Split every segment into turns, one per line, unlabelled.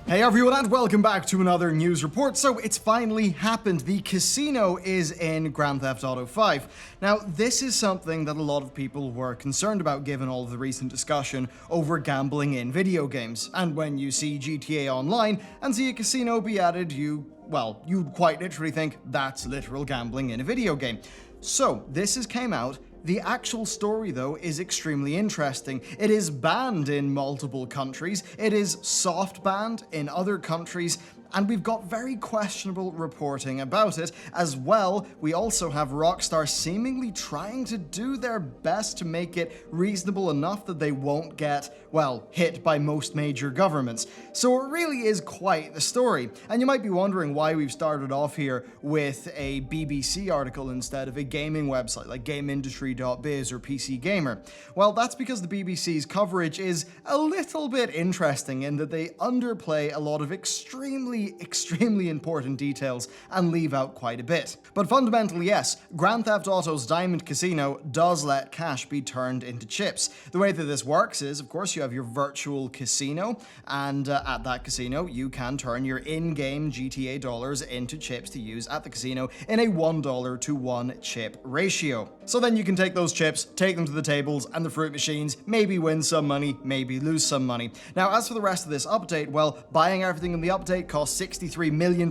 Hey everyone, and welcome back to another news report. So it's finally happened. The casino is in Grand Theft Auto 5. Now, this is something that a lot of people were concerned about given all of the recent discussion over gambling in video games. And when you see GTA Online and see a casino be added, you quite literally think that's literal gambling in a video game. So this came out. The actual story, though, is extremely interesting. It is banned in multiple countries, it is soft banned in other countries, and we've got very questionable reporting about it. As well, we also have Rockstar seemingly trying to do their best to make it reasonable enough that they won't get, hit by most major governments. So it really is quite the story. And you might be wondering why we've started off here with a BBC article instead of a gaming website like GameIndustry.biz or PC Gamer. Well, that's because the BBC's coverage is a little bit interesting in that they underplay a lot of extremely important details and leave out quite a bit. But fundamentally, yes, Grand Theft Auto's Diamond Casino does let cash be turned into chips. The way that this works is, of course, you have your virtual casino, and at that casino, you can turn your in-game GTA dollars into chips to use at the casino in a $1 to 1 chip ratio. So then you can take those chips, take them to the tables and the fruit machines, maybe win some money, maybe lose some money. Now, as for the rest of this update, buying everything in the update costs $63 million.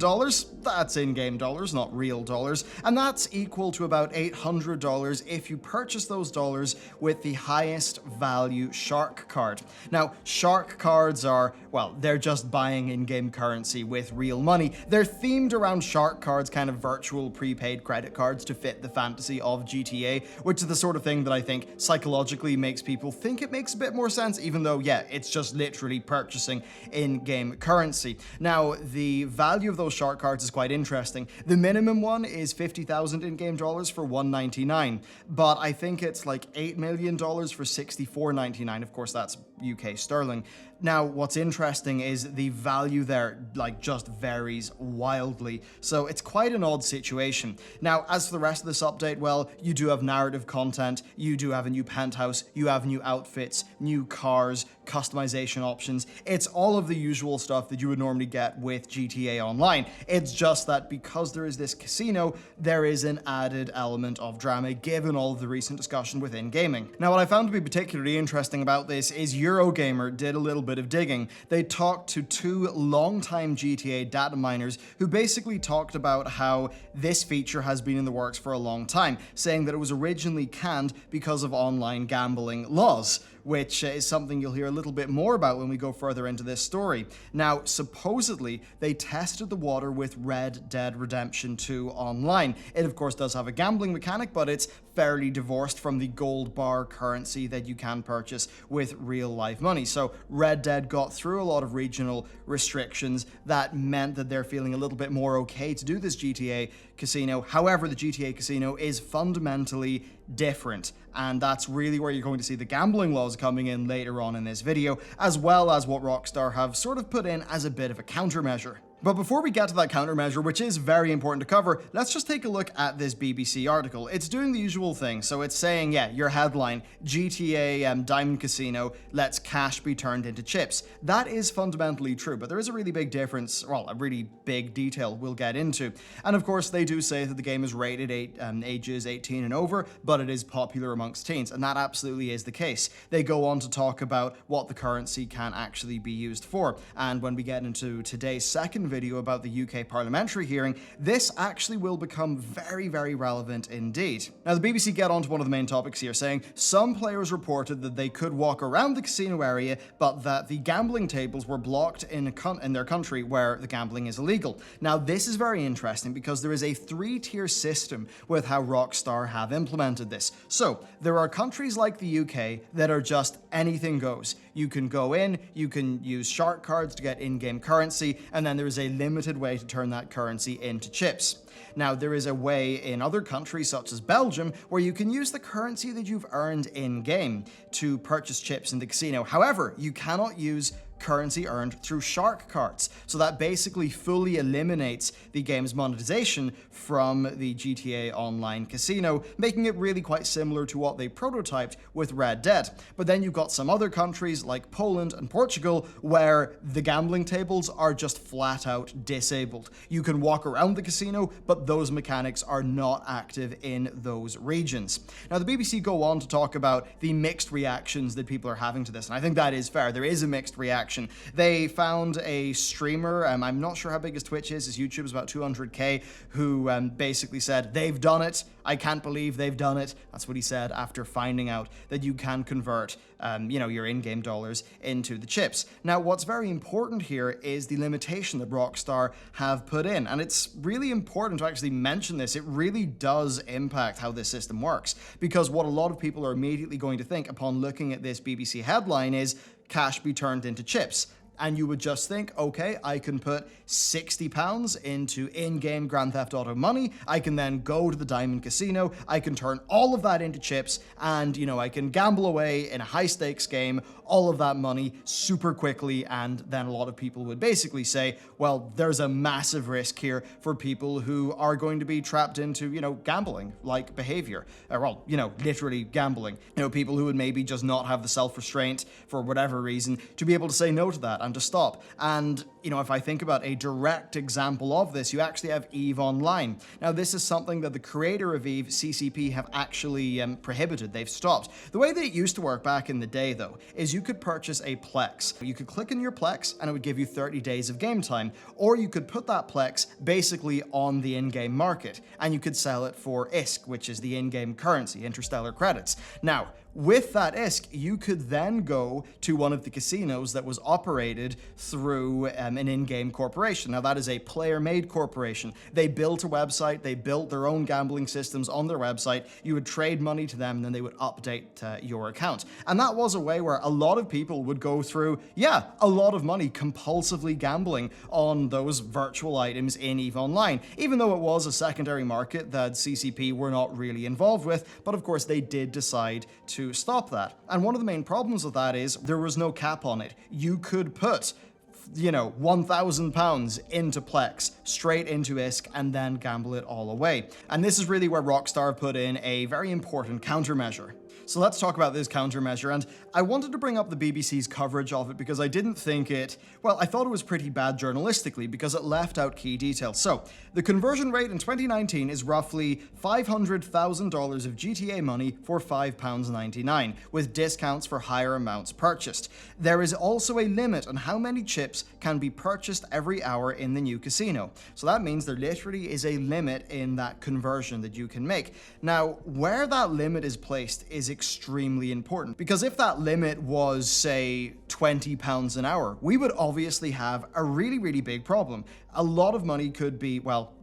That's in-game dollars, not real dollars. And that's equal to about $800 if you purchase those dollars with the highest value Shark card. Now, Shark cards are, they're just buying in-game currency with real money. They're themed around Shark cards, kind of virtual prepaid credit cards to fit the fantasy of GTA, which is the sort of thing that I think psychologically makes people think it makes a bit more sense, even though, it's just literally purchasing in-game currency. Now, the value of those Shark cards is quite interesting. The minimum one is 50,000 in-game dollars for $199, but I think it's like $8 million for $64.99. Of course, that's UK sterling. Now, what's interesting is the value there just varies wildly, so it's quite an odd situation. Now, as for the rest of this update, you do have narrative content, you do have a new penthouse, you have new outfits, new cars, customization options. It's all of the usual stuff that you would normally get with GTA Online. It's just that because there is this casino, there is an added element of drama given all of the recent discussion within gaming. Now, what I found to be particularly interesting about this is Eurogamer did a little bit of digging. They talked to two longtime GTA data miners who basically talked about how this feature has been in the works for a long time, saying that it was originally canned because of online gambling laws, which is something you'll hear a little bit more about when we go further into this story. Now, supposedly, they tested the water with Red Dead Redemption 2 Online. It, of course, does have a gambling mechanic, but it's fairly divorced from the gold bar currency that you can purchase with real live money. So Red Dead got through a lot of regional restrictions that meant that they're feeling a little bit more okay to do this GTA casino. However, the GTA casino is fundamentally different, and that's really where you're going to see the gambling laws coming in later on in this video, as well as what Rockstar have sort of put in as a bit of a countermeasure. But before we get to that countermeasure, which is very important to cover, let's just take a look at this BBC article. It's doing the usual thing. So it's saying, your headline, GTA Diamond Casino lets cash be turned into chips. That is fundamentally true, but there is a really big difference, a really big detail we'll get into. And of course, they do say that the game is rated ages 18 and over, but it is popular amongst teens, and that absolutely is the case. They go on to talk about what the currency can actually be used for. And when we get into today's second video about the UK parliamentary hearing, this actually will become very, very relevant indeed. Now, the BBC get onto one of the main topics here, saying some players reported that they could walk around the casino area, but that the gambling tables were blocked in their country where the gambling is illegal. Now, this is very interesting because there is a 3-tier system with how Rockstar have implemented this. So, there are countries like the UK that are just anything goes. You can go in, you can use Shark cards to get in-game currency, and then there is a limited way to turn that currency into chips. Now, there is a way in other countries, such as Belgium, where you can use the currency that you've earned in-game to purchase chips in the casino. However, you cannot use currency earned through shark cards. So that basically fully eliminates the game's monetization from the GTA Online casino, making it really quite similar to what they prototyped with Red Dead. But then you've got some other countries like Poland and Portugal where the gambling tables are just flat out disabled. You can walk around the casino, but those mechanics are not active in those regions. Now, the BBC go on to talk about the mixed reactions that people are having to this, and I think that is fair. There is a mixed reaction. They found a streamer, I'm not sure how big his Twitch is, his YouTube is about 200k, who basically said, they've done it, I can't believe they've done it. That's what he said after finding out that you can convert your in-game dollars into the chips. Now, what's very important here is the limitation that Rockstar have put in, and it's really important to actually mention this. It really does impact how this system works, because what a lot of people are immediately going to think upon looking at this BBC headline is cash be turned into chips. And you would just think, okay, I can put £60 into in-game Grand Theft Auto money, I can then go to the Diamond Casino, I can turn all of that into chips, and, I can gamble away in a high-stakes game, all of that money super quickly, and then a lot of people would basically say, well, there's a massive risk here for people who are going to be trapped into, gambling-like behavior. Literally gambling. People who would maybe just not have the self-restraint for whatever reason to be able to say no to that and to stop. And, if I think about a direct example of this, you actually have EVE Online. Now, this is something that the creator of EVE, CCP, have actually prohibited. They've stopped. The way that it used to work back in the day, though, is you could purchase a Plex. You could click in your Plex and it would give you 30 days of game time, or you could put that Plex basically on the in-game market and you could sell it for ISK, which is the in-game currency, interstellar credits. Now, with that ISK, you could then go to one of the casinos that was operated through an in-game corporation. Now, that is a player-made corporation. They built a website, they built their own gambling systems on their website. You would trade money to them, and then they would update your account. And that was a way where a lot of people would go through, a lot of money compulsively gambling on those virtual items in EVE Online, even though it was a secondary market that CCP were not really involved with. But of course, they did decide to stop that. And one of the main problems with that is there was no cap on it. You could put £1,000 into Plex, straight into ISK, and then gamble it all away. And this is really where Rockstar put in a very important countermeasure. So let's talk about this countermeasure, and I wanted to bring up the BBC's coverage of it because I didn't think I thought it was pretty bad journalistically because it left out key details. So, the conversion rate in 2019 is roughly $500,000 of GTA money for £5.99, with discounts for higher amounts purchased. There is also a limit on how many chips can be purchased every hour in the new casino. So that means there literally is a limit in that conversion that you can make. Now, where that limit is placed is extremely important, because if that limit was, say, £20 an hour, we would obviously have a really, really big problem. A lot of money could be,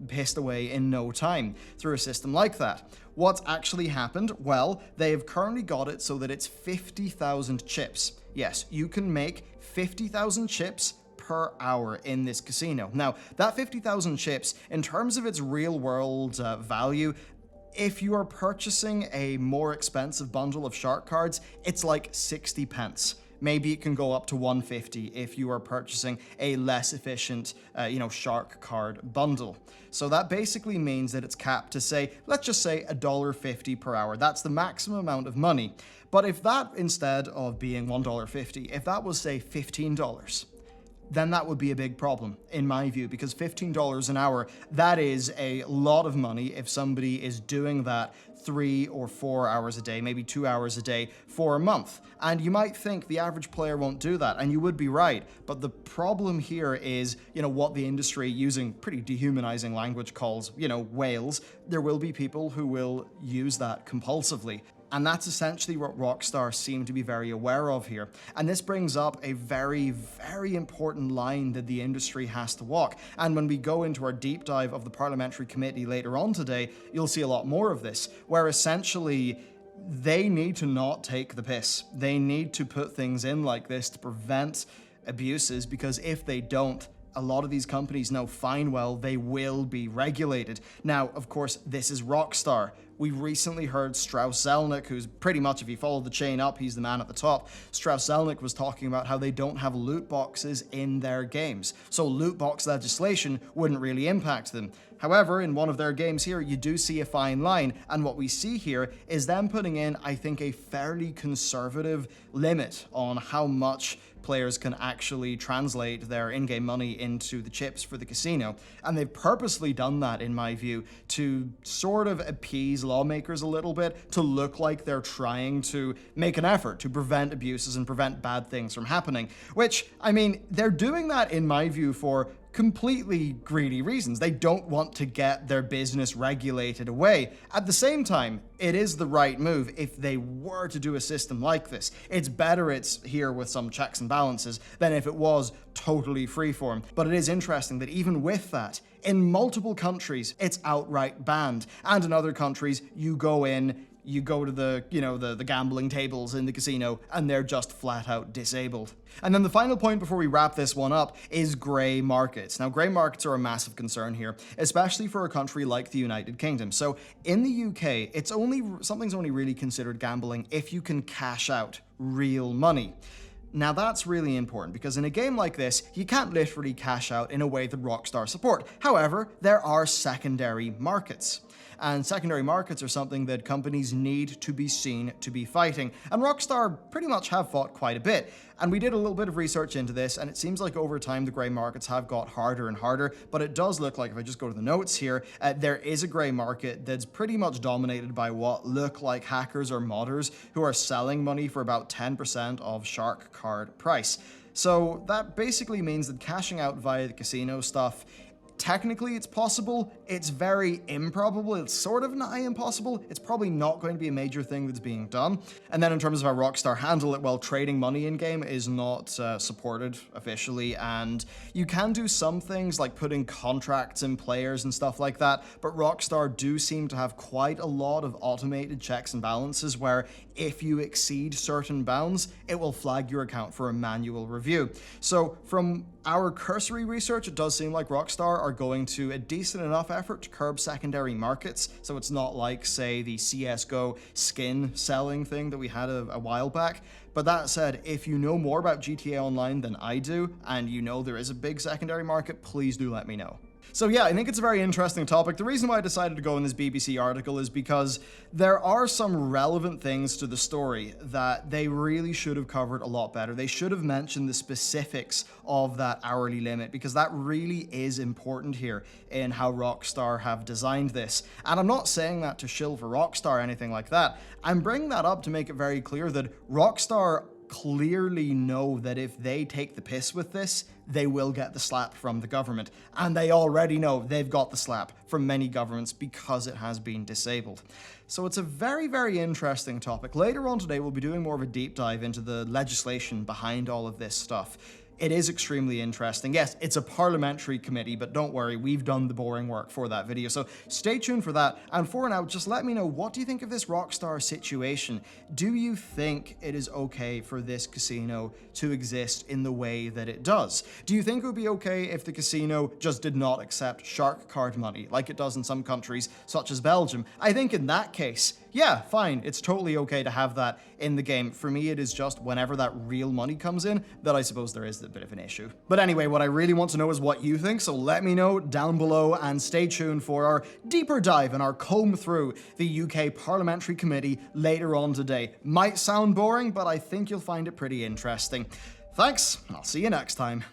pissed away in no time through a system like that. What's actually happened? Well, they have currently got it so that it's 50,000 chips. Yes, you can make 50,000 chips per hour in this casino. Now, that 50,000 chips, in terms of its real-world value, if you are purchasing a more expensive bundle of shark cards, it's like 60 pence. Maybe it can go up to 150 if you are purchasing a less efficient, shark card bundle. So that basically means that it's capped to say, let's just say $1.50 per hour. That's the maximum amount of money. But if that, instead of being $1.50, if that was, say, $15, then that would be a big problem, in my view, because $15 an hour, that is a lot of money if somebody is doing that 3 or 4 hours a day, maybe 2 hours a day for a month. And you might think the average player won't do that, and you would be right. But the problem here is, what the industry, using pretty dehumanizing language, calls, whales. There will be people who will use that compulsively. And that's essentially what Rockstar seem to be very aware of here. And this brings up a very, very important line that the industry has to walk. And when we go into our deep dive of the Parliamentary Committee later on today, you'll see a lot more of this, where essentially they need to not take the piss. They need to put things in like this to prevent abuses, because if they don't, a lot of these companies know fine well they will be regulated. Now, of course, this is Rockstar. We recently heard Strauss-Zelnick, who's pretty much, if you follow the chain up, he's the man at the top. Strauss-Zelnick was talking about how they don't have loot boxes in their games, so loot box legislation wouldn't really impact them. However, in one of their games here, you do see a fine line, and what we see here is them putting in, I think, a fairly conservative limit on how much players can actually translate their in-game money into the chips for the casino. And they've purposely done that, in my view, to sort of appease lawmakers a little bit, to look like they're trying to make an effort to prevent abuses and prevent bad things from happening. Which, I mean, they're doing that, in my view, for completely greedy reasons. They don't want to get their business regulated away. At the same time, it is the right move if they were to do a system like this. It's better it's here with some checks and balances than if it was totally freeform. But it is interesting that even with that, in multiple countries, it's outright banned. And in other countries, you go to the gambling tables in the casino, and they're just flat out disabled. And then the final point before we wrap this one up is grey markets. Now, grey markets are a massive concern here, especially for a country like the United Kingdom. So in the UK, something's only really considered gambling if you can cash out real money. Now that's really important because in a game like this, you can't literally cash out in a way that Rockstar support. However, there are secondary markets. And secondary markets are something that companies need to be seen to be fighting. And Rockstar pretty much have fought quite a bit. And we did a little bit of research into this, and it seems like over time the grey markets have got harder and harder, but it does look like, if I just go to the notes here, there is a grey market that's pretty much dominated by what look like hackers or modders who are selling money for about 10% of Shark card price. So that basically means that cashing out via the casino stuff, technically it's possible, it's very improbable, it's sort of nigh impossible, it's probably not going to be a major thing that's being done. And then in terms of how Rockstar handle it, well, trading money in-game is not supported officially, and you can do some things like putting contracts in players and stuff like that, but Rockstar do seem to have quite a lot of automated checks and balances where if you exceed certain bounds, it will flag your account for a manual review. So from our cursory research, it does seem like Rockstar are going to a decent enough effort to curb secondary markets, so it's not like, say, the CSGO skin selling thing that we had a while back. But that said, if you know more about GTA Online than I do, and you know there is a big secondary market, please do let me know. So yeah, I think it's a very interesting topic. The reason why I decided to go in this BBC article is because there are some relevant things to the story that they really should have covered a lot better. They should have mentioned the specifics of that hourly limit, because that really is important here in how Rockstar have designed this. And I'm not saying that to shill for Rockstar or anything like that. I'm bringing that up to make it very clear that Rockstar clearly know that if they take the piss with this, they will get the slap from the government. And they already know they've got the slap from many governments because it has been disabled. So it's a very, very interesting topic. Later on today, we'll be doing more of a deep dive into the legislation behind all of this stuff. It is extremely interesting. Yes, it's a parliamentary committee, but don't worry, we've done the boring work for that video, so stay tuned for that. And for now, just let me know, what do you think of this Rockstar situation? Do you think it is okay for this casino to exist in the way that it does? Do you think it would be okay if the casino just did not accept Shark card money, like it does in some countries, such as Belgium? I think in that case, yeah, fine, it's totally okay to have that in the game. For me, it is just whenever that real money comes in that I suppose there is a bit of an issue. But anyway, what I really want to know is what you think, so let me know down below, and stay tuned for our deeper dive and our comb through the UK Parliamentary Committee later on today. Might sound boring, but I think you'll find it pretty interesting. Thanks, and I'll see you next time.